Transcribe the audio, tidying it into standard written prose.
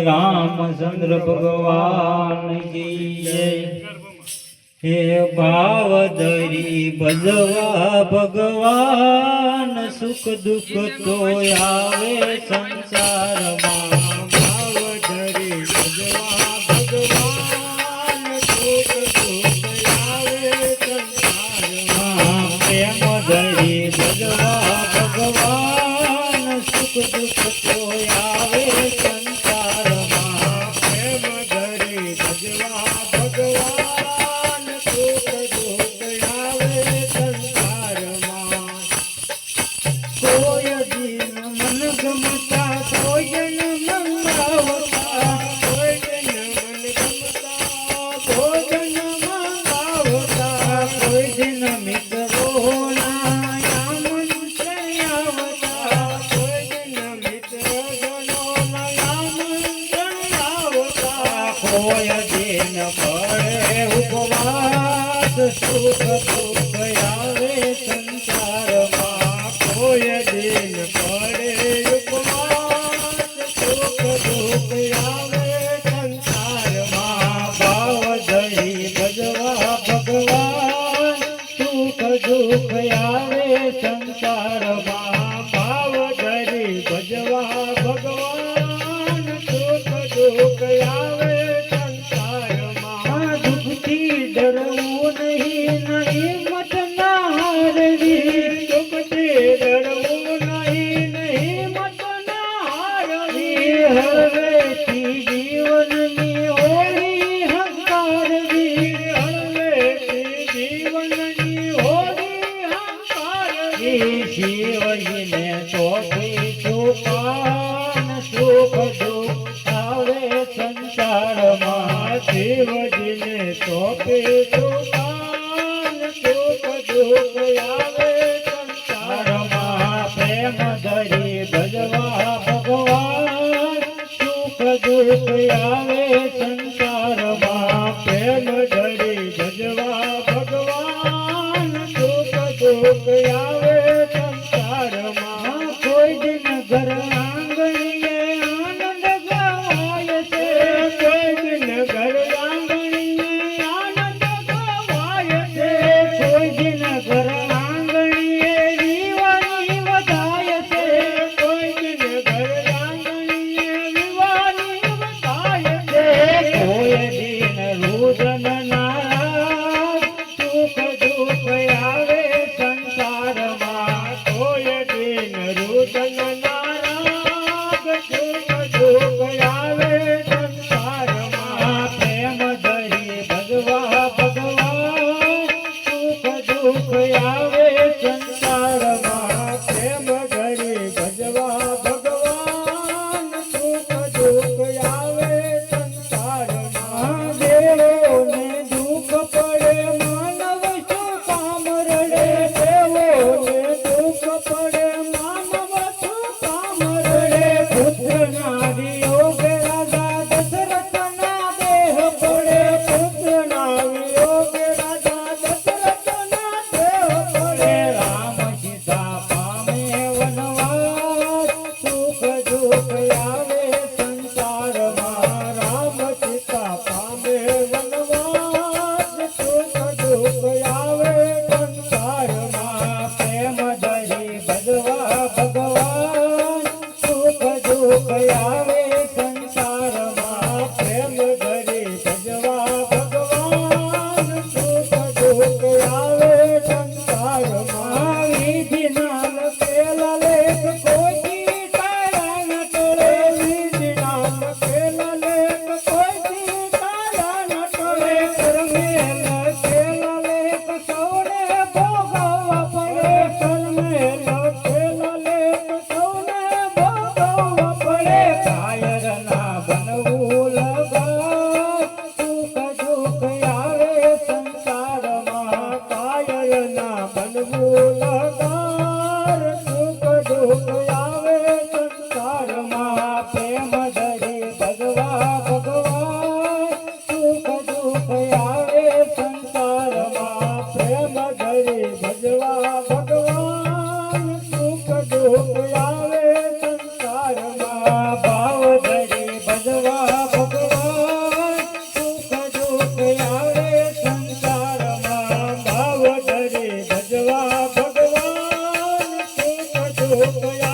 રામચંદ્ર ભગવાન કી જય। હે ભાવ ધરી ભજવા ભગવાન સુખ દુઃખ તો આવે સંસારમાં। ભાવ ધરી ભજવા ભગવાન સુખ દુઃખ આવે સંસારમાં। પ્રેમ ધરી ભજવા ભગવાન સુખ દુઃખ તો આવે સંસારમાં। પ્રેમ ધરી ભજવા ભગવાન સુખ દુઃખ આવે સંસારમાં। કોઈ દિન મન ગમતા કોઈ મંગાવતા કોઈ દિન મન ગમતા ભોજન મંગાવતા કોઈ દિન મિત્રો કોઈ દિન પડે ઉપવાસ સુખ દુઃખ આવે સંસારમાં। કોઈ દિન પડે ઉપવાસ સુખ દુઃખ આવે સંસારમાં। ભાવ ધરી ભજવા ભગવાન સુખ દુઃખ આવે સંસારમાં। ભાવ ધરી ભજવા ભગવાન સુખ દુઃખ આવે ડરવું નહીં હિંમત ના હારવી। દુઃખથી ડરવું નહીં હિંમત ના હારવી। હળવેથી જીવનની હોળી હંકારવી। હળવેથી જીવનની હોળી હંકારવી। શિવજીને ચોથી છુપાન સુખ દુઃખ આવે સંસારમાં। શિવજીને સોંપે છુપાન સુખ દુઃખ આવે સંસારમાં। પ્રેમ ધરી ભજવા ભગવાન સુખ દુઃખ આવે સંસારમાં। પ્રેમ ધરી ભજવા ભગવાન સુખ દુઃખ આવે સંસારમાં। કોઈ દિન ઘર આંગણીએ આનંદ ગવાય છે। કોઈ દિન ઘર ઘર આંગણીએ વિવાની વધાય છે। કોઈ દિન ઘર આંગણીએ વિવાની વધાય છે। કોઈ દિન રુદન નારાજ સુખ દુઃખ આવે સંસારમાં। કોઈ દિન રુદન નારાજ સુખ દુઃખ આવે સંસારમાં। પ્રેમ ધરી ભગવા ભગવાન સુખ દુઃખ આવે સંસારમાં। પ્રેમ ધરી ભજવા ભગવાન સુખ દુઃખ આવે સંસારમાં। દેવોને દુઃખ પડે માનવ શું કામ રડે। દેવોને દુઃખ પડે માનવ શું કામ રડે। પુત્રના વિયોગે રાજા દશરથના દેહ પડે। પુત્રના વિયોગે રાજા દશરથના દેહ પડે। રામ સીતા પામે વનવાસ સુખ દુઃખ આવે સંસારમાં। રામ સીતા પામે વનવાસ સુખ દુઃખ આવે સંસારમાં। પ્રેમ ધરી ભજવા ભગવાન સુખ દુઃખ આવે સંસારમાં। પ્રેમ ધરી ભજવા ભગવાન સુખ દુઃખ આવે સંસારમાં। વિધિના લખેલા લેખ કોઈથી તારા ન ટળે। વિધિના લખેલા લેખ કોઈથી તારા ન ટળે। કર્મે લખેલા લેખ સૌને ભોગવવા પડે। કર્મે લખેલા લેખ સૌને ભોગવવા પડે। કાય સુખ